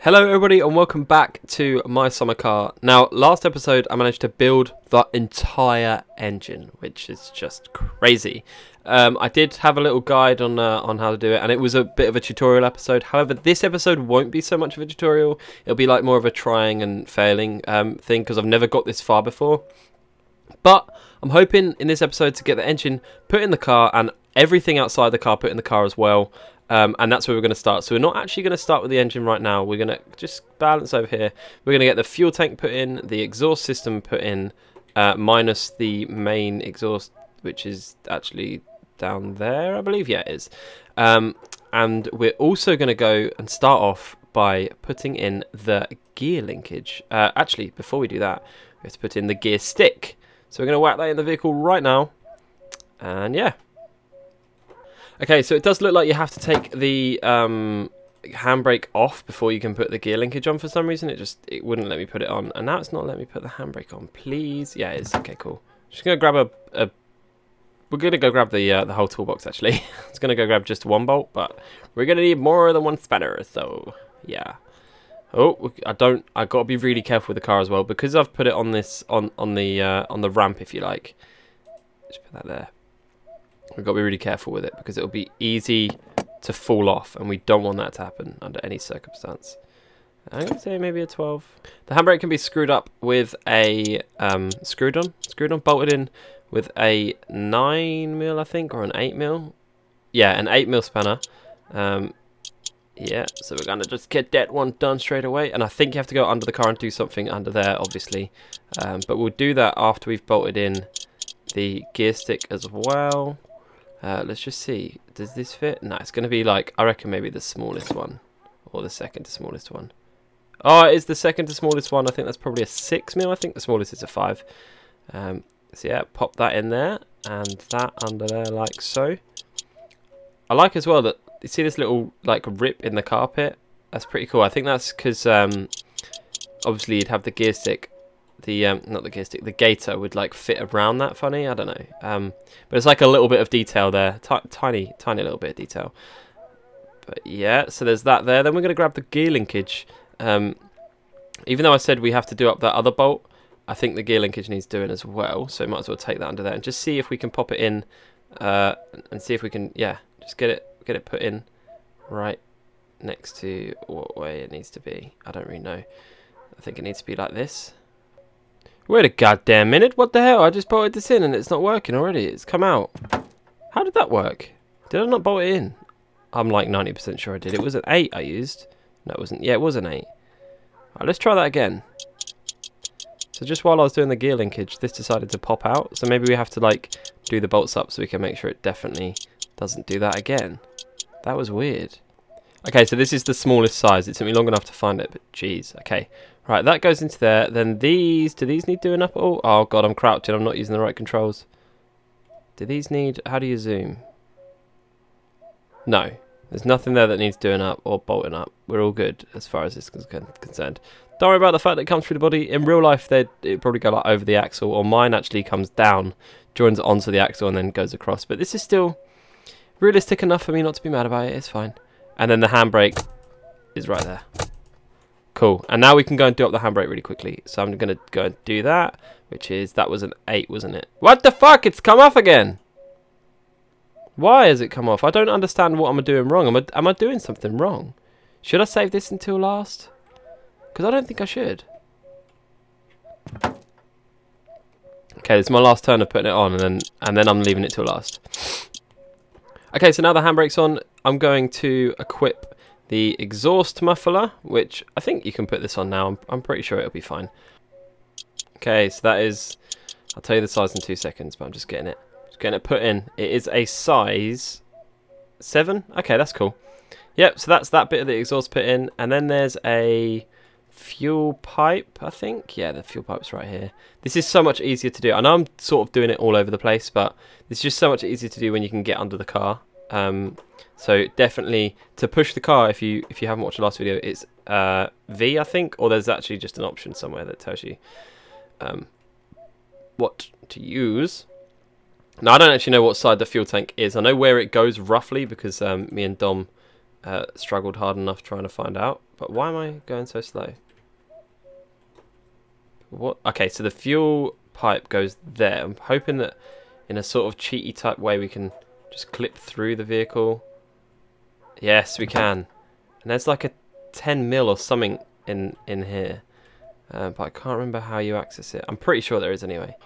Hello everybody and welcome back to MySummerCar. Now, last episode I managed to build the entire engine, which is just crazy. I did have a little guide on how to do it, and it was a bit of a tutorial episode. However, this episode won't be so much of a tutorial. It'll be like more of a trying and failing thing, because I've never got this far before. But I'm hoping in this episode to get the engine put in the car and everything outside the car put in the car as well. And that's where we're going to start. So we're not actually going to start with the engine right now. We're going to just balance over here. We're going to get the fuel tank put in, the exhaust system put in, minus the main exhaust, which is actually down there, I believe. Yeah, it is. And we're also going to go and start off by putting in the gear linkage. Actually, before we do that, we have to put in the gear stick. So we're going to whack that in the vehicle right now. And yeah. Okay, so it does look like you have to take the handbrake off before you can put the gear linkage on for some reason. It wouldn't let me put it on, and now it's not letting me put the handbrake on. Please, yeah, it is. Okay, cool. Just gonna grab we're gonna go grab the whole toolbox actually. I was gonna go grab just one bolt, but we're gonna need more than one spanner. So yeah. Oh, I gotta be really careful with the car as well because I've put it on this on the ramp, if you like. Just put that there. We've got to be really careful with it because it'll be easy to fall off, and we don't want that to happen under any circumstance. I'm going to say maybe a 12. The handbrake can be screwed up with a screwed on, bolted in with a 9mm, I think, or an 8mm. Yeah, an 8mm spanner. Yeah, so we're going to just get that one done straight away. And I think you have to go under the car and do something under there, obviously. But we'll do that after we've bolted in the gear stick as well. Let's just see. Does this fit? No, it's going to be like, I reckon maybe the smallest one. Or the second to smallest one. Oh, it is the second to smallest one. I think that's probably a 6mm. I think the smallest is a 5. So yeah, pop that in there. And that under there like so. I like as well that, you see this little like rip in the carpet? That's pretty cool. I think that's because obviously you'd have the gear stick. Not the gear stick, the gator would like fit around that funny, I don't know. But it's like a little bit of detail there, tiny little bit of detail. But yeah, so there's that there. Then we're going to grab the gear linkage. Even though I said we have to do up that other bolt, I think the gear linkage needs doing as well. So might as well take that under there and just see if we can pop it in, and see if we can, yeah, just get it put in right next to what way it needs to be. I don't really know. I think it needs to be like this. Wait a goddamn minute, what the hell? I just bolted this in and it's not working already. It's come out. How did that work? Did I not bolt it in? I'm like 90% sure I did. It was an 8 I used. No, it wasn't. Yeah, it was an 8. Alright, let's try that again. So just while I was doing the gear linkage, this decided to pop out. So maybe we have to like do the bolts up so we can make sure it definitely doesn't do that again. That was weird. Okay, so this is the smallest size. It took me long enough to find it, but jeez. Okay. Right, that goes into there. Then these, do these need doing up at all? Oh god, I'm crouching. I'm not using the right controls. Do these need, how do you zoom? No, there's nothing there that needs doing up or bolting up. We're all good as far as this is concerned. Don't worry about the fact that it comes through the body. In real life, it'd probably go like over the axle, or mine actually comes down, joins onto the axle, and then goes across. But this is still realistic enough for me not to be mad about it. It's fine. And then the handbrake is right there. Cool, and now we can go and do up the handbrake really quickly. So I'm going to go and do that, which is, that was an 8, wasn't it? What the fuck? It's come off again! Why has it come off? I don't understand what I'm doing wrong. Am I doing something wrong? Should I save this until last? Because I don't think I should. Okay, this is my last turn of putting it on, and then I'm leaving it till last. Okay, so now the handbrake's on. I'm going to equip the exhaust muffler, which I think you can put this on now. I'm pretty sure it'll be fine. Okay, so that is, I'll tell you the size in 2 seconds, but I'm just getting it put in. It is a size 7. Okay, that's cool. Yep, so that's that bit of the exhaust put in, and then there's a fuel pipe, I think. Yeah, the fuel pipe's right here. This is so much easier to do. I know I'm sort of doing it all over the place, but it's just so much easier to do when you can get under the car. So definitely to push the car, if you haven't watched the last video, it's V, I think, or there's actually just an option somewhere that tells you what to use. Now I don't actually know what side the fuel tank is. I know where it goes roughly because me and Dom struggled hard enough trying to find out. But why am I going so slow? What? Okay, so the fuel pipe goes there. I'm hoping that in a sort of cheaty type way we can just clip through the vehicle. Yes, we can. And there's like a 10 mil or something in here. But I can't remember how you access it. I'm pretty sure there is anyway.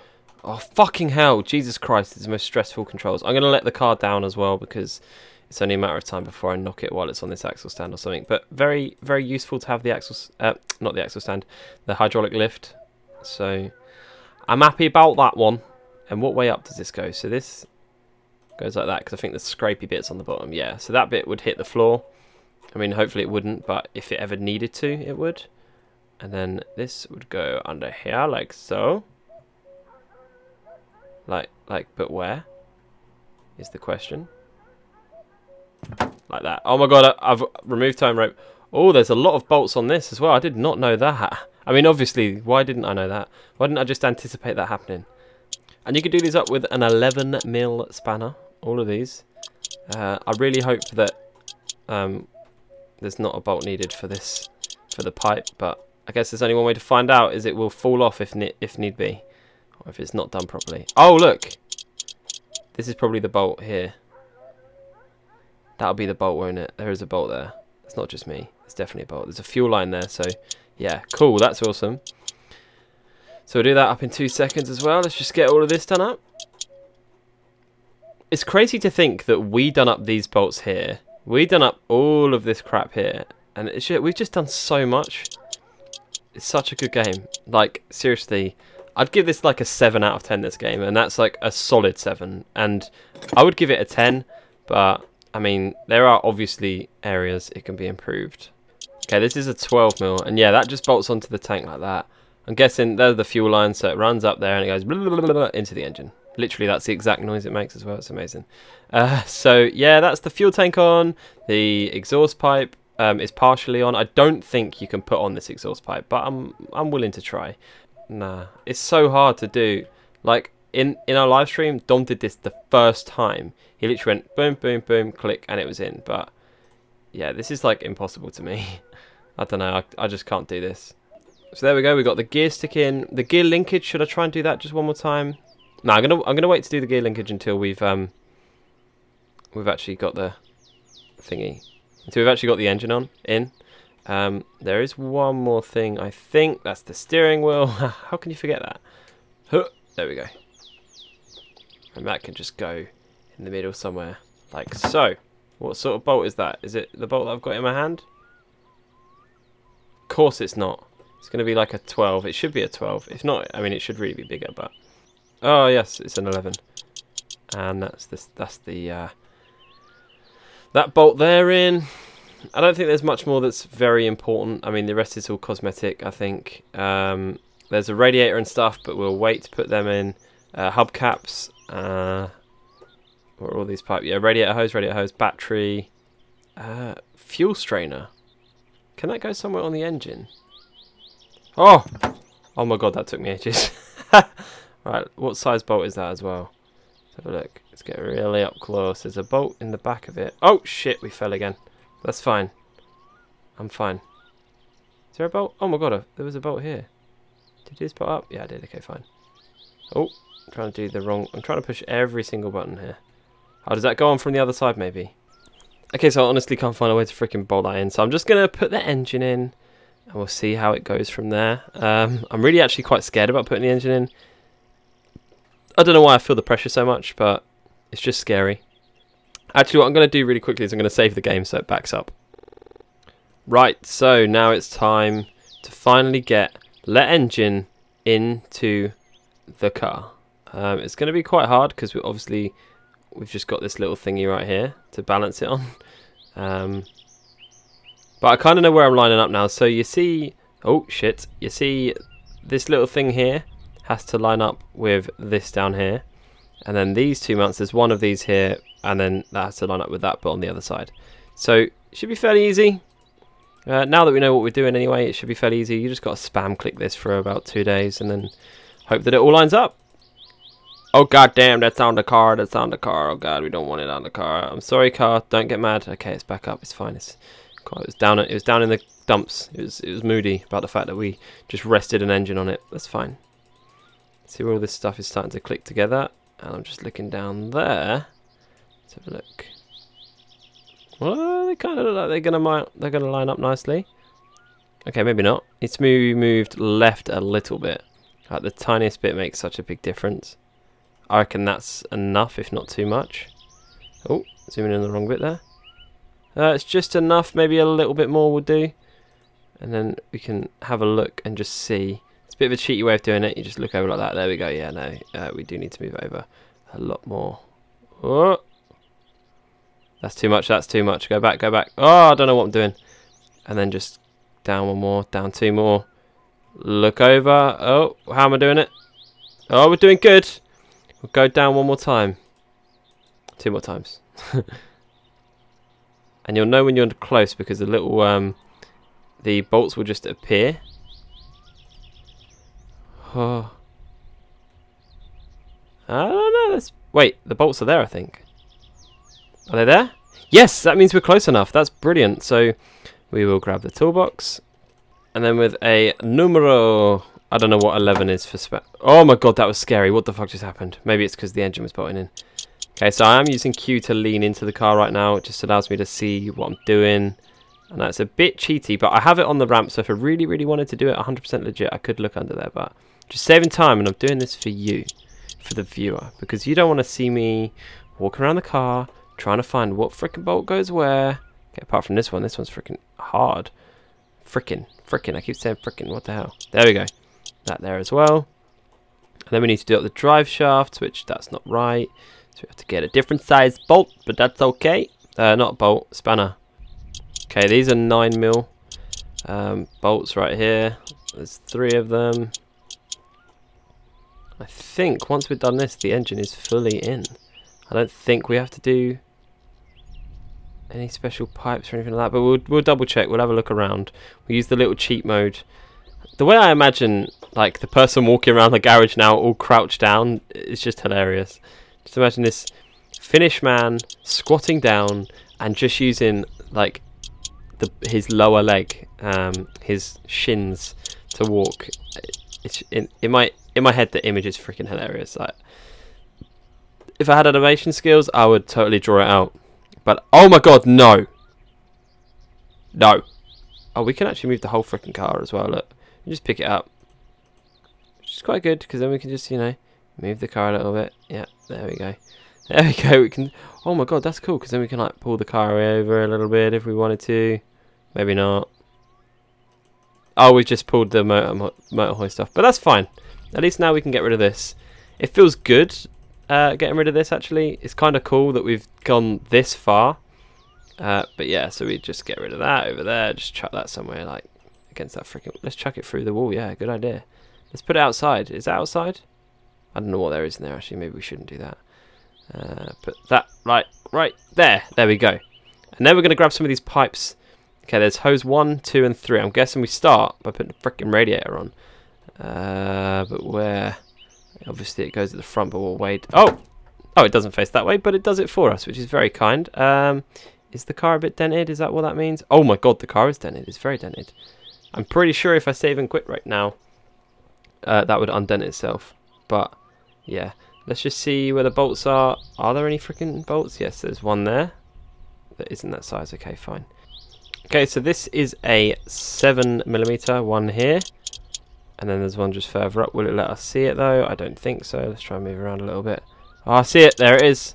Oh, fucking hell. Jesus Christ, it's the most stressful controls. I'm going to let the car down as well because it's only a matter of time before I knock it while it's on this axle stand or something. But very, very useful to have the axle... not the axle stand. The hydraulic lift. So, I'm happy about that one. And what way up does this go? So this goes like that because I think the scrapey bit's on the bottom. Yeah, so that bit would hit the floor. I mean, hopefully it wouldn't, but if it ever needed to, it would. And then this would go under here, like so. But where? Is the question. Like that. Oh my god, I've removed towing rope. Oh, there's a lot of bolts on this as well. I did not know that. I mean, obviously, why didn't I know that? Why didn't I just anticipate that happening? And you can do these up with an 11 mil spanner. All of these. I really hope that there's not a bolt needed for this, for the pipe, but I guess there's only one way to find out, is it will fall off if need be. Or if it's not done properly. Oh, look! This is probably the bolt here. That'll be the bolt, won't it? There is a bolt there. It's not just me. It's definitely a bolt. There's a fuel line there, so yeah, cool. That's awesome. So we'll do that up in 2 seconds as well. Let's just get all of this done up. It's crazy to think that we done up these bolts here. We done up all of this crap here. And we've just done so much. It's such a good game. Like, seriously, I'd give this like a 7 out of 10 this game. And that's like a solid 7. And I would give it a 10. But, I mean, there are obviously areas it can be improved. Okay, this is a 12 mil. And yeah, that just bolts onto the tank like that. I'm guessing there's the fuel line, so it runs up there and it goes blah, blah, blah, blah, into the engine. Literally, that's the exact noise it makes as well. It's amazing. So, yeah, that's the fuel tank on. The exhaust pipe is partially on. I don't think you can put on this exhaust pipe, but I'm willing to try. Nah, it's so hard to do. Like, in our live stream, Dom did this the first time. He literally went boom, boom, boom, click, and it was in. But, yeah, this is, like, impossible to me. I don't know. I just can't do this. So there we go. We got the gear stick in. The gear linkage. Should I try and do that just one more time? No, I'm gonna wait to do the gear linkage until we've actually got the thingy. Until we've actually got the engine in. There is one more thing. I think that's the steering wheel. How can you forget that? There we go. And that can just go in the middle somewhere, like so. What sort of bolt is that? Is it the bolt that I've got in my hand? Of course it's not. It's going to be like a 12. It should be a 12. If not, I mean, it should really be bigger, but... Oh, yes, it's an 11. And that's the that bolt there in. I don't think there's much more that's very important. I mean, the rest is all cosmetic, I think. There's a radiator and stuff, but we'll wait to put them in. Hubcaps. What are all these pipes? Yeah, radiator hose, battery. Fuel strainer. Can that go somewhere on the engine? Oh! Oh my god, that took me ages. Right, what size bolt is that as well? Let's have a look. Let's get really up close. There's a bolt in the back of it. Oh, shit, we fell again. That's fine. I'm fine. Is there a bolt? Oh my god, there was a bolt here. Did this bolt up? Yeah, I did. Okay, fine. Oh, I'm trying to do the wrong... I'm trying to push every single button here. Oh, does that go on from the other side, maybe? Okay, so I honestly can't find a way to freaking bolt that in. So I'm just going to put the engine in. And we'll see how it goes from there. I'm really actually quite scared about putting the engine in. I don't know why I feel the pressure so much, but it's just scary. Actually, what I'm going to do really quickly is I'm going to save the game so it backs up. Right, so now it's time to finally get let engine into the car. It's going to be quite hard because we've just got this little thingy right here to balance it on. But I kind of know where I'm lining up now. So you see... Oh, shit. You see this little thing here has to line up with this down here. And then these two mounts, there's one of these here. And then that has to line up with that, but on the other side. So it should be fairly easy. Now that we know what we're doing anyway, it should be fairly easy. You just got to spam click this for about 2 days. And then hope that it all lines up. Oh god damn, that's on the car, that's on the car. Oh god, we don't want it on the car. I'm sorry, car, don't get mad. Okay, it's back up, it's fine. It was down in the dumps. It was moody about the fact that we just rested an engine on it. That's fine. See where all this stuff is starting to click together. And I'm just looking down there. Let's have a look. Well, they kind of look like they're gonna line up nicely. Okay, maybe not. It's moved left a little bit. Like the tiniest bit makes such a big difference. I reckon that's enough, if not too much. Oh, zooming in the wrong bit there. It's just enough. Maybe a little bit more will do. And then we can have a look and just see. It's a bit of a cheaty way of doing it. You just look over like that. There we go. Yeah, no, we do need to move over a lot more. Oh, that's too much. That's too much. Go back. Go back. Oh, I don't know what I'm doing. And then just down one more. Down two more. Look over. Oh, how am I doing it? Oh, we're doing good. We'll go down one more time. Two more times. And you'll know when you're close because the little the bolts will just appear. Oh. I don't know. Wait, the bolts are there, I think. Are they there? Yes, that means we're close enough. That's brilliant. So we will grab the toolbox. And then with a numero, I don't know what 11 is for oh my god, that was scary. What the fuck just happened? Maybe it's because the engine was bolting in. Okay, so I am using Q to lean into the car right now. It just allows me to see what I'm doing. And that's a bit cheaty, but I have it on the ramp, so if I really, really wanted to do it 100% legit, I could look under there. But just saving time, and I'm doing this for you, for the viewer. Because you don't want to see me walking around the car, trying to find what frickin' bolt goes where. Okay, apart from this one's frickin' hard. Frickin', I keep saying frickin', what the hell? There we go. That there as well. And then we need to do up the drive shaft, which that's not right. So we have to get a different size bolt, but that's okay. Not bolt, spanner. Okay, these are 9mm bolts right here. There's 3 of them. I think once we've done this, the engine is fully in. I don't think we have to do any special pipes or anything like that, but we'll double check. We'll have a look around. We'll use the little cheat mode. The way I imagine, like, the person walking around the garage now all crouched down is just hilarious. Just imagine this Finnish man squatting down and just using, like, his lower leg, his shins to walk. It's in my head, the image is freaking hilarious. Like, if I had animation skills, I would totally draw it out. But oh my god, no, no. Oh, we can actually move the whole freaking car as well. Look, you just pick it up, which is quite good because then we can just, you know, move the car a little bit. Yeah, there we go. There we go. We can. Oh my god, that's cool because then we can like pull the car over a little bit if we wanted to. Maybe not. Oh, we just pulled the motor hoist off, but that's fine. At least now we can get rid of this. It feels good getting rid of this. Actually, it's kind of cool that we've gone this far. But yeah, so we just get rid of that over there. Just chuck that somewhere like against that freaking. Let's chuck it through the wall. Yeah, good idea. Let's put it outside. Is that outside? I don't know what there is in there actually. Maybe we shouldn't do that. Put that right there. There we go. And then we're going to grab some of these pipes. Okay, there's hose 1, 2, and 3. I'm guessing we start by putting the freaking radiator on. But where? Obviously it goes at the front, but we'll wait. Oh, it doesn't face that way, but it does it for us, which is very kind. Is the car a bit dented? Is that what that means? Oh my god, the car is dented. It's very dented. I'm pretty sure if I save and quit right now, that would undent itself. But yeah, let's just see where the bolts are. Are there any freaking bolts? Yes, there's one there. That isn't that size. Okay, fine. Okay, so this is a 7mm one here. And then there's one just further up. Will it let us see it though? I don't think so. Let's try and move around a little bit. Oh, I see it. There it is.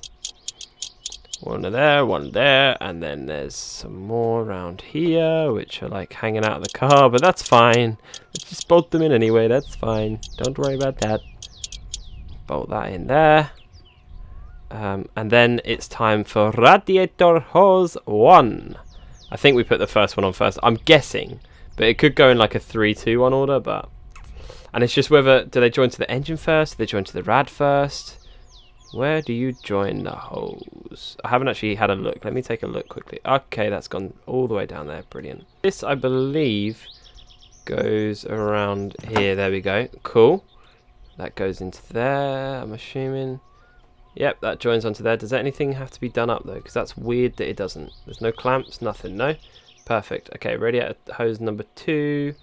One there, and then there's some more around here, which are like hanging out of the car, but that's fine. Let's just bolt them in anyway. That's fine. Don't worry about that. Bolt that in there. And then it's time for radiator hose 1. I think we put the first one on first. I'm guessing, but it could go in like a 3-2-1 order, but... And it's just whether, do they join to the engine first? Do they join to the rad first? Where do you join the hose? I haven't actually had a look. Let me take a look quickly. Okay, that's gone all the way down there. Brilliant. This, I believe, goes around here. There we go. Cool. That goes into there, I'm assuming. Yep, that joins onto there. Does anything have to be done up though? Because that's weird that it doesn't. There's no clamps, nothing, no? Perfect. Okay, radiator hose number 2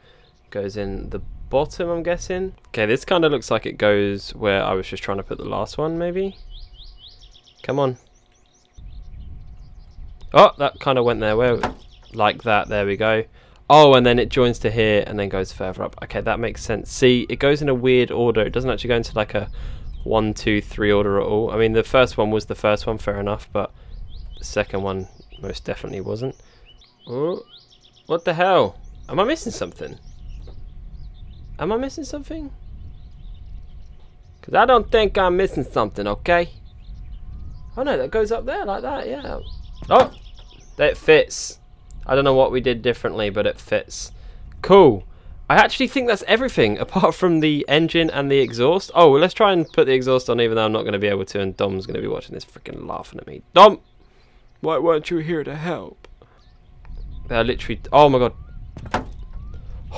goes in the bottom, I'm guessing. Okay, this kind of looks like it goes where I was just trying to put the last one, maybe? Come on. Oh, that kind of went there. Where? Like that, there we go. Oh, and then it joins to here and then goes further up. Okay, that makes sense. See, it goes in a weird order. It doesn't actually go into like a 1, 2, 3 order at all. I mean, the first one was the first one, fair enough, but the second one most definitely wasn't. Oh, what the hell? Am I missing something? Am I missing something? Because I don't think I'm missing something, okay? Oh no, that goes up there like that, yeah. Oh, that fits. I don't know what we did differently, but it fits. Cool. I actually think that's everything, apart from the engine and the exhaust. Oh, well, let's try and put the exhaust on, even though I'm not going to be able to, and Dom's going to be watching this freaking laughing at me. Dom! Why weren't you here to help? They're literally... Oh, my God.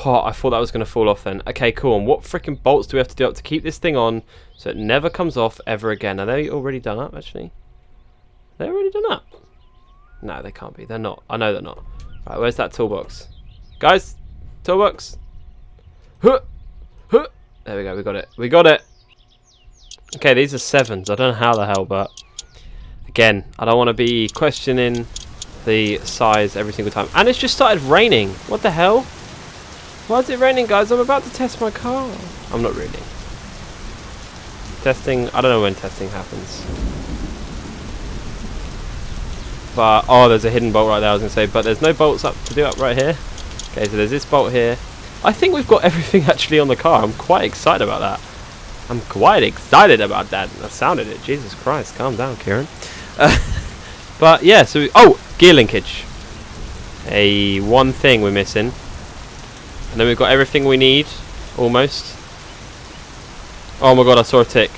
Oh, I thought that was going to fall off then. Okay, cool. And what freaking bolts do we have to do up to keep this thing on so it never comes off ever again? Are they already done up, actually? They're already done up? No, they can't be. They're not. I know they're not. Right, where's that toolbox? Guys, toolbox. Huh, huh. There we go. We got it. We got it. Okay, these are 7s. I don't know how the hell, but again, I don't want to be questioning the size every single time. And it's just started raining. What the hell? Why is it raining, guys? I'm about to test my car. I'm not really. Testing. I don't know when testing happens. But, oh, there's a hidden bolt right there, I was going to say. But there's no bolts up to do up right here. Okay, so there's this bolt here. I think we've got everything actually on the car. I'm quite excited about that. I'm quite excited about that. I sounded it. Jesus Christ. Calm down, Kieran. But, yeah, so... Oh, gear linkage. One thing we're missing. And then we've got everything we need. Almost. Oh, my God, I saw a tick.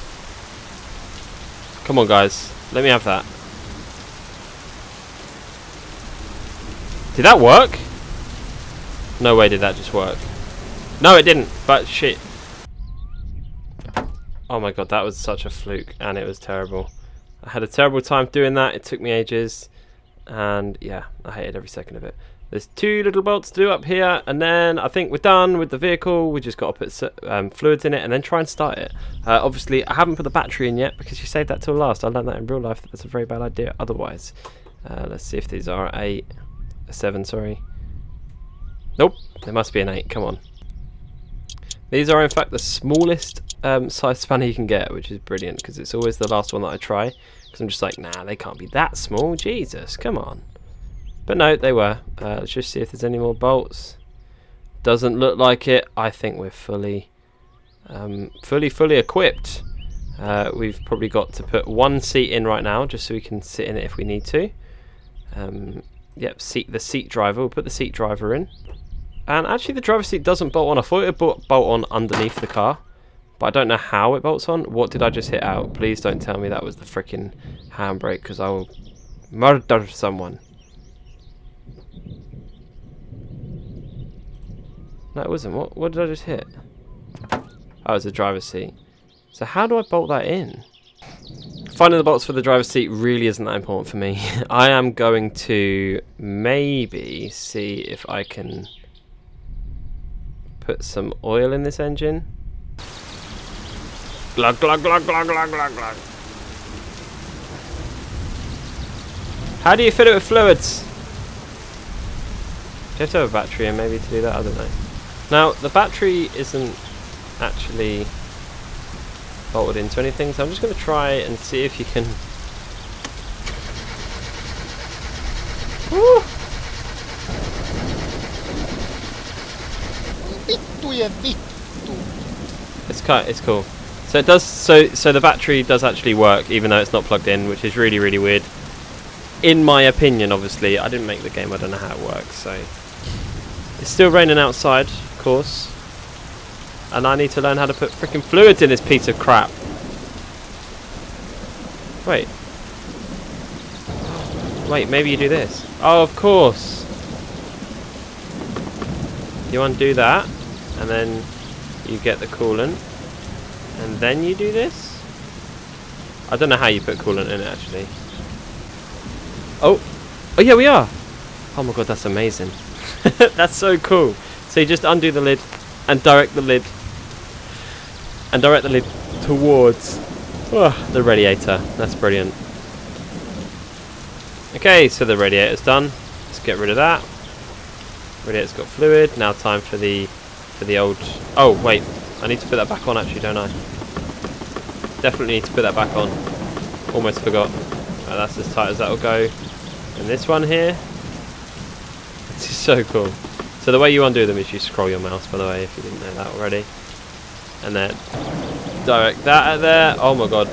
Come on, guys. Let me have that. Did that work? No way did that just work. No, it didn't, but shit. Oh my God, that was such a fluke, and it was terrible. I had a terrible time doing that. It took me ages, and yeah, I hated every second of it. There's 2 little bolts to do up here, and then I think we're done with the vehicle. We just got to put fluids in it and then try and start it. Obviously, I haven't put the battery in yet because you saved that till last. I learned that in real life that that's a very bad idea otherwise. Let's see if these are a 7, sorry. Nope, there must be an 8, come on. These are in fact the smallest size spanner you can get, which is brilliant because it's always the last one that I try. Because I'm just like, nah, they can't be that small, Jesus, come on. But no, they were. Let's just see if there's any more bolts. Doesn't look like it. I think we're fully equipped. We've probably got to put 1 seat in right now, just so we can sit in it if we need to. Yep, the seat driver. We'll put the seat driver in. And actually the driver's seat doesn't bolt on. I thought it would bolt on underneath the car. But I don't know how it bolts on. What did I just hit out? Please don't tell me that was the freaking handbrake, because I will murder someone. No, it wasn't. What did I just hit? Oh, it's the driver's seat. So how do I bolt that in? Finding the bolts for the driver's seat really isn't that important for me. I am going to maybe see if I can put some oil in this engine. Glug, glug, glug, glug, glug, glug, glug. How do you fill it with fluids? Do you have to have a battery in maybe to do that? I don't know. Now, the battery isn't actually bolted into anything, so I'm just going to try and see if you can... Woo! It's cool. So it does. So the battery does actually work, even though it's not plugged in, which is really, really weird. In my opinion, obviously, I didn't make the game. I don't know how it works. So it's still raining outside, of course, and I need to learn how to put freaking fluids in this piece of crap. Wait, maybe you do this. Oh, of course. You undo that, and then you get the coolant. And then you do this? I don't know how you put coolant in it, actually. Oh! Oh, yeah, we are! Oh my god, that's amazing. That's so cool. So you just undo the lid and direct the lid. And direct the lid towards the radiator. That's brilliant. Okay, so the radiator's done. Let's get rid of that. Radiator's got fluid. Now time for the old... Oh, wait. I need to put that back on, actually, don't I? Definitely need to put that back on. Almost forgot. That's as tight as that'll go. And this one here. This is so cool. So the way you undo them is you scroll your mouse, by the way, if you didn't know that already. And then direct that at there. Oh my god.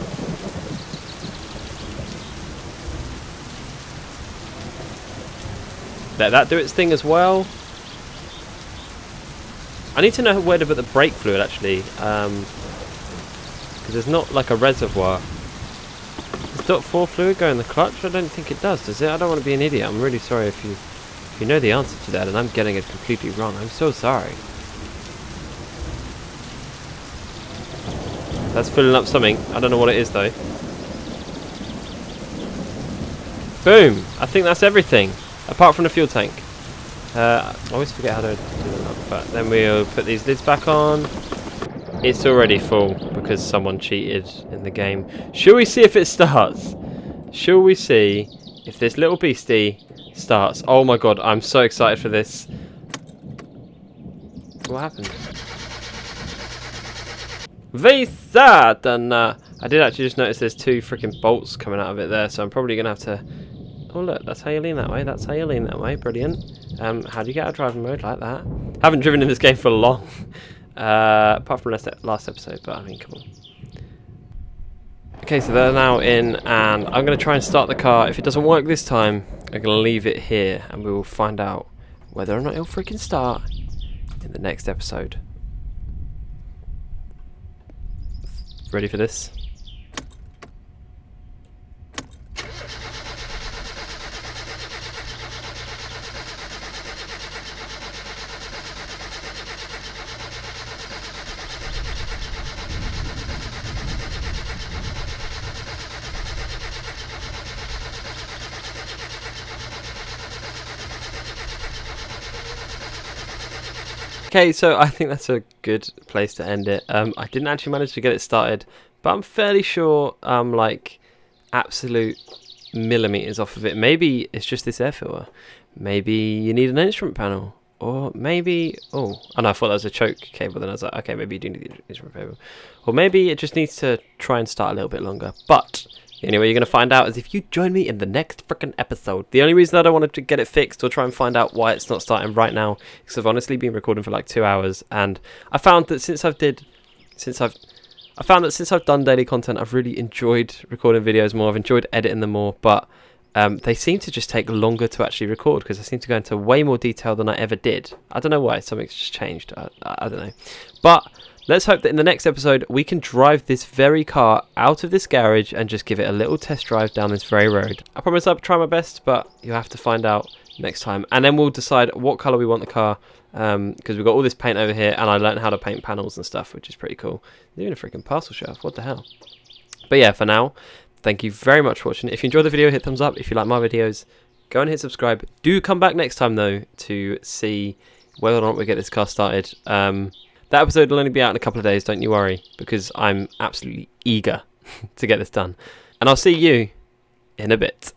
Let that do its thing as well. I need to know where to put the brake fluid, actually. Because there's not like a reservoir. Does dot 4 fluid go in the clutch? I don't think it does it? I don't want to be an idiot. I'm really sorry if you know the answer to that and I'm getting it completely wrong. I'm so sorry. That's filling up something. I don't know what it is though. Boom! I think that's everything. Apart from the fuel tank. I always forget how to do that. But then we'll put these lids back on. It's already full because someone cheated in the game. Shall we see if it starts? Shall we see if this little beastie starts? Oh my god, I'm so excited for this. What happened? Visa! And I did actually just notice there's 2 freaking bolts coming out of it there, so I'm probably going to have to... Oh look, that's how you lean that way, that's how you lean that way, brilliant. How do you get out of driving mode like that? Haven't driven in this game for long. Apart from last episode, but I mean, come on. Okay, so they're now in, and I'm going to try and start the car. If it doesn't work this time, I'm going to leave it here, and we will find out whether or not it'll freaking start in the next episode. Ready for this? Okay, so I think that's a good place to end it. I didn't actually manage to get it started, but I'm fairly sure I'm like absolute millimeters off of it. Maybe it's just this air filter. Maybe you need an instrument panel. Or maybe... Oh, and I thought that was a choke cable. Then I was like, okay, maybe you do need the instrument cable. Or maybe it just needs to try and start a little bit longer. But... anyway, you're going to find out is if you join me in the next freaking episode. The only reason I don't want to get it fixed or try and find out why it's not starting right now is because I've honestly been recording for like 2 hours, and I found that since I've done daily content, I've really enjoyed recording videos more. I've enjoyed editing them more, but they seem to just take longer to actually record because I seem to go into way more detail than I ever did. I don't know why. Something's just changed. I don't know. But let's hope that in the next episode we can drive this very car out of this garage and just give it a little test drive down this very road. I promise I'll try my best, but you'll have to find out next time. And then we'll decide what colour we want the car, because we've got all this paint over here, and I learned how to paint panels and stuff, which is pretty cool. There's even a freaking parcel shelf. What the hell? But yeah, for now, thank you very much for watching. If you enjoyed the video, hit thumbs up. If you like my videos, go and hit subscribe. Do come back next time, though, to see whether or not we get this car started. That episode will only be out in a couple of days, don't you worry, because I'm absolutely eager to get this done. And I'll see you in a bit.